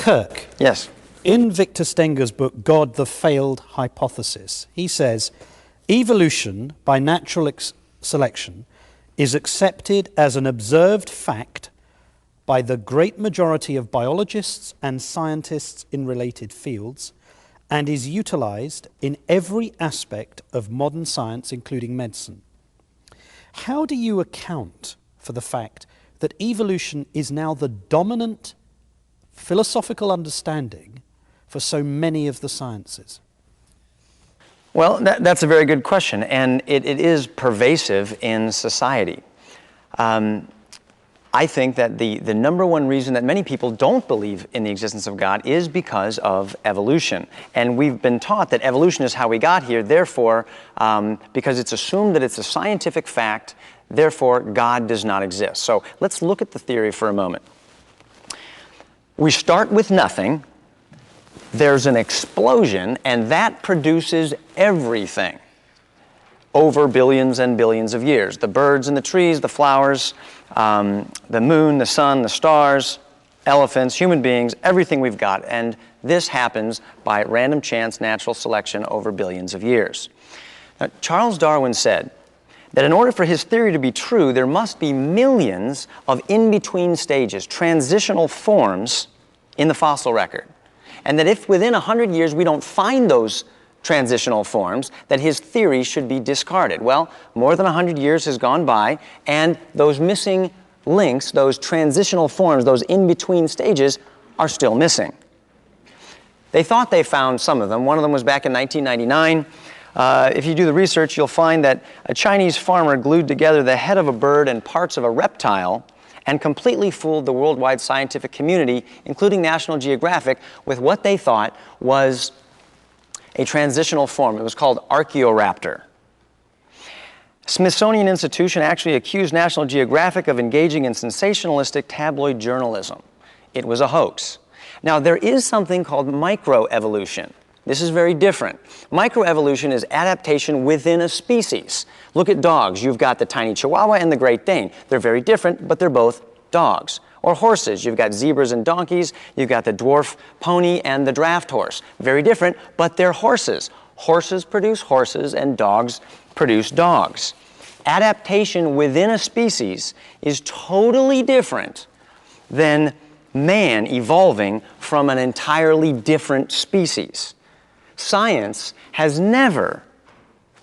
Kirk. Yes. In Victor Stenger's book, God, the Failed Hypothesis, he says, evolution by natural selection is accepted as an observed fact by the great majority of biologists and scientists in related fields, and is utilized in every aspect of modern science, including medicine. How do you account for the fact that evolution is now the dominant philosophical understanding for so many of the sciences? Well, that's a very good question, and it is pervasive in society. I think that the number one reason that many people don't believe in the existence of God is because of evolution. And we've been taught that evolution is how we got here, therefore, because it's assumed that it's a scientific fact, therefore God does not exist. So let's look at the theory for a moment. We start with nothing, there's an explosion, and that produces everything over billions and billions of years. The birds and the trees, the flowers, the moon, the sun, the stars, elephants, human beings, everything we've got. And this happens by random chance natural selection over billions of years. Now, Charles Darwin said that in order for his theory to be true, there must be millions of in-between stages, transitional forms in the fossil record. And that if within 100 years we don't find those transitional forms, that his theory should be discarded. Well, more than 100 years has gone by, and those missing links, those transitional forms, those in-between stages, are still missing. They thought they found some of them. One of them was back in 1999. If you do the research, you'll find that a Chinese farmer glued together the head of a bird and parts of a reptile and completely fooled the worldwide scientific community, including National Geographic, with what they thought was a transitional form. It was called Archaeoraptor. Smithsonian Institution actually accused National Geographic of engaging in sensationalistic tabloid journalism. It was a hoax. Now, there is something called microevolution. This is very different. Microevolution is adaptation within a species. Look at dogs. You've got the tiny Chihuahua and the Great Dane. They're very different, but they're both dogs. Or horses. You've got zebras and donkeys. You've got the dwarf pony and the draft horse. Very different, but they're horses. Horses produce horses and dogs produce dogs. Adaptation within a species is totally different than man evolving from an entirely different species. Science has never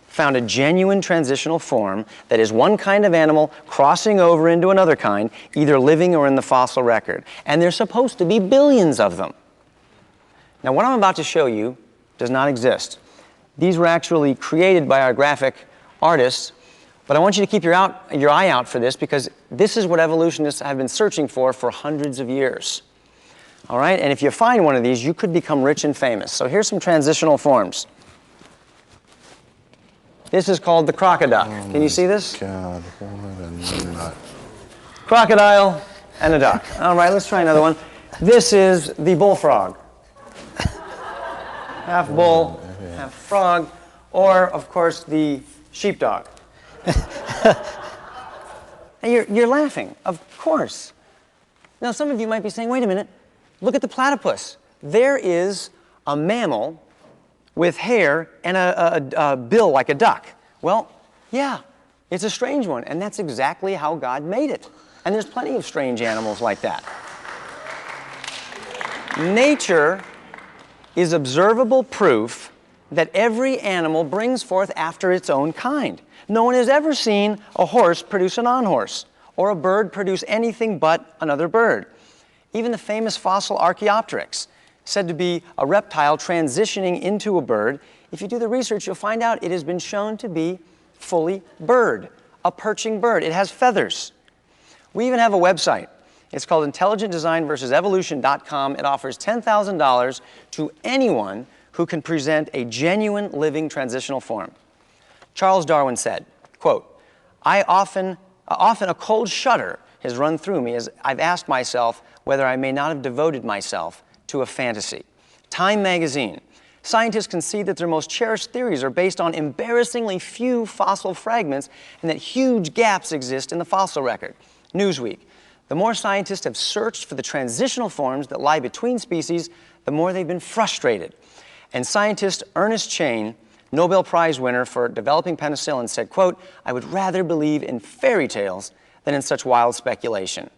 found a genuine transitional form that is one kind of animal crossing over into another kind, either living or in the fossil record. And there's supposed to be billions of them. Now, what I'm about to show you does not exist. These were actually created by our graphic artists, but I want you to keep your eye out for this, because this is what evolutionists have been searching for hundreds of years. All right? And if you find one of these, you could become rich and famous. So here's some transitional forms. This is called the crocodile. Can you see this? God, what a nut. Crocodile and a duck. All right, let's try another one. This is the bullfrog. Half bull, half frog. Or, of course, the sheepdog. And you're laughing, of course. Now, some of you might be saying, wait a minute, look at the platypus. There is a mammal with hair and a bill like a duck. Well, yeah, it's a strange one, and that's exactly how God made it. And there's plenty of strange animals like that. Nature is observable proof that every animal brings forth after its own kind. No one has ever seen a horse produce a non-horse, or a bird produce anything but another bird. Even the famous fossil Archaeopteryx, said to be a reptile transitioning into a bird, if you do the research, you'll find out it has been shown to be fully bird, a perching bird. It has feathers. We even have a website. It's called intelligentdesignversusevolution.com. It offers $10,000 to anyone who can present a genuine living transitional form. Charles Darwin said, quote, often a cold shudder has run through me as I've asked myself whether I may not have devoted myself to a fantasy. Time magazine. Scientists concede that their most cherished theories are based on embarrassingly few fossil fragments and that huge gaps exist in the fossil record. Newsweek. The more scientists have searched for the transitional forms that lie between species, the more they've been frustrated. And scientist Ernest Chain, Nobel Prize winner for developing penicillin, said, quote, "I would rather believe in fairy tales than in such wild speculation."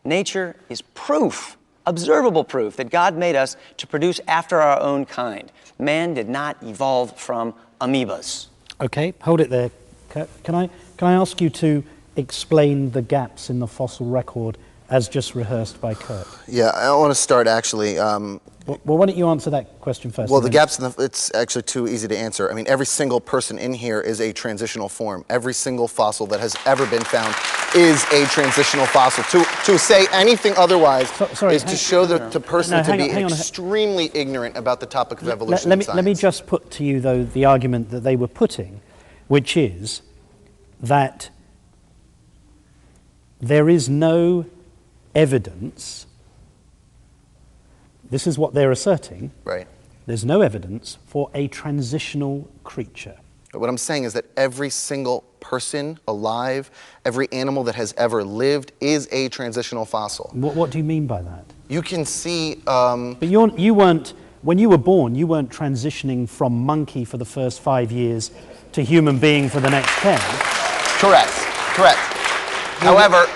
Nature is proof, observable proof, that God made us to produce after our own kind. Man did not evolve from amoebas. Okay, hold it there, Kirk. Can I ask you to explain the gaps in the fossil record as just rehearsed by Kirk? Yeah, I want to start actually. Well, why don't you answer that question first? Well, the gaps it's actually too easy to answer. I mean, every single person in here is a transitional form. Every single fossil that has ever been found is a transitional fossil. To say anything otherwise is to show the person to be extremely ignorant about the topic of evolution and science. Let me just put to you, though, the argument that they were putting, which is that there is no evidence. This is what they're asserting. Right. There's no evidence for a transitional creature. But what I'm saying is that every single person alive, every animal that has ever lived is a transitional fossil. What do you mean by that? You can see... But you weren't, when you were born, you weren't transitioning from monkey for the first 5 years to human being for the next 10. Correct. However,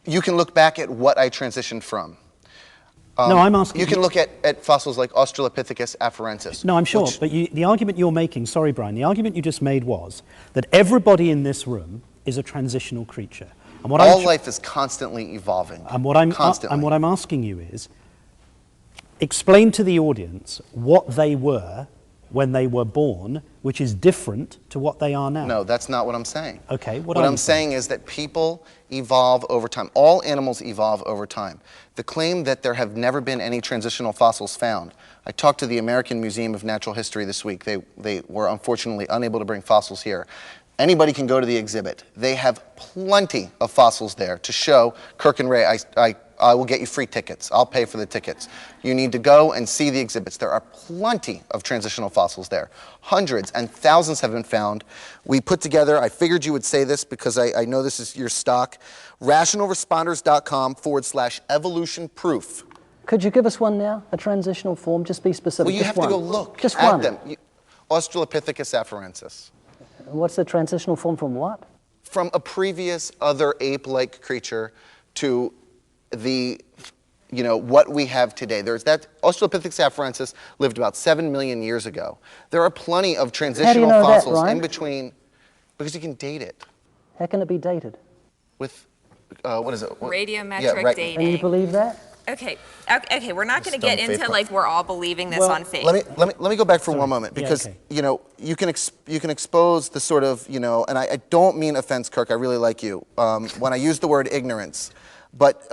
you can look back at what I transitioned from. No, I'm asking... You can look at fossils like Australopithecus afarensis. No, I'm sure, but the argument you're making, sorry, Brian, the argument you just made was that everybody in this room is a transitional creature. And what all life is constantly evolving. And what I'm asking you is, explain to the audience what they were when they were born, which is different to what they are now. No, that's not what I'm saying. Okay, what I'm saying is that people evolve over time. All animals evolve over time. The claim that there have never been any transitional fossils found. I talked to the American Museum of Natural History this week. They were unfortunately unable to bring fossils here. Anybody can go to the exhibit. They have plenty of fossils there to show. Kirk and Ray, I will get you free tickets. I'll pay for the tickets. You need to go and see the exhibits. There are plenty of transitional fossils there. Hundreds and thousands have been found. We put together, I figured you would say this because I know this is your stock, rationalresponders.com/evolution proof. Could you give us one now, a transitional form? Just be specific. Well, you have to go look just at one. them. Australopithecus afarensis. What's the transitional form from what? From a previous other ape-like creature to the, what we have today. There's that Australopithecus afarensis lived about 7 million years ago. There are plenty of transitional fossils in between, because you can date it. How can it be dated? With, what is it? Radiometric dating. And you believe that? Okay, we're not going to get into like we're all believing this on faith. Let me go back for one moment, because you can expose the sort of and I don't mean offense, Kirk. I really like you when I use the word ignorance, but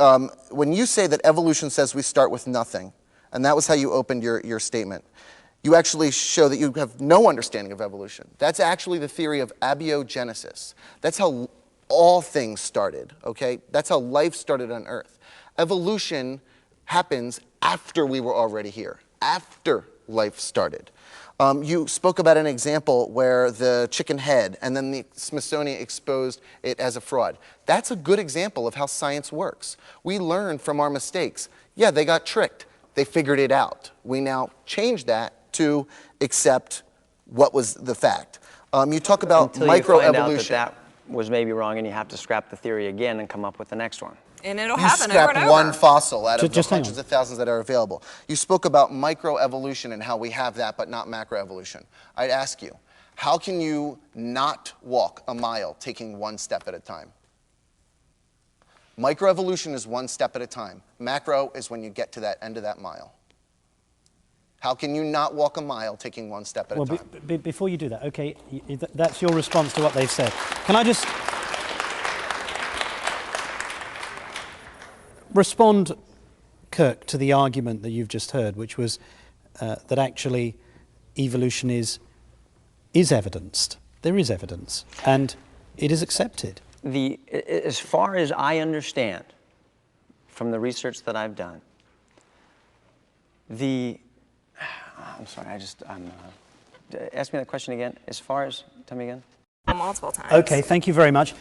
when you say that evolution says we start with nothing, and that was how you opened your statement, you actually show that you have no understanding of evolution. That's actually the theory of abiogenesis. That's how all things started. Okay, that's how life started on Earth. Evolution happens after we were already here, after life started. You spoke about an example where the chicken head and then the Smithsonian exposed it as a fraud. That's a good example of how science works. We learn from our mistakes. Yeah, they got tricked. They figured it out. We now change that to accept what was the fact. You talk about microevolution. Until you find out that was maybe wrong and you have to scrap the theory again and come up with the next one. And it'll happen over and over. You scrapped one fossil out of the hundreds of thousands that are available. You spoke about microevolution and how we have that, but not macroevolution. I'd ask you, how can you not walk a mile taking one step at a time? Microevolution is one step at a time. Macro is when you get to that end of that mile. How can you not walk a mile taking one step at a time? Before you do that, okay, that's your response to what they've said. Can I just respond, Kirk, to the argument that you've just heard, which was that actually evolution is evidenced. There is evidence, and it is accepted. As far as I understand from the research that I've done, I'm sorry, ask me that question again. Tell me again. Multiple times. Okay, thank you very much.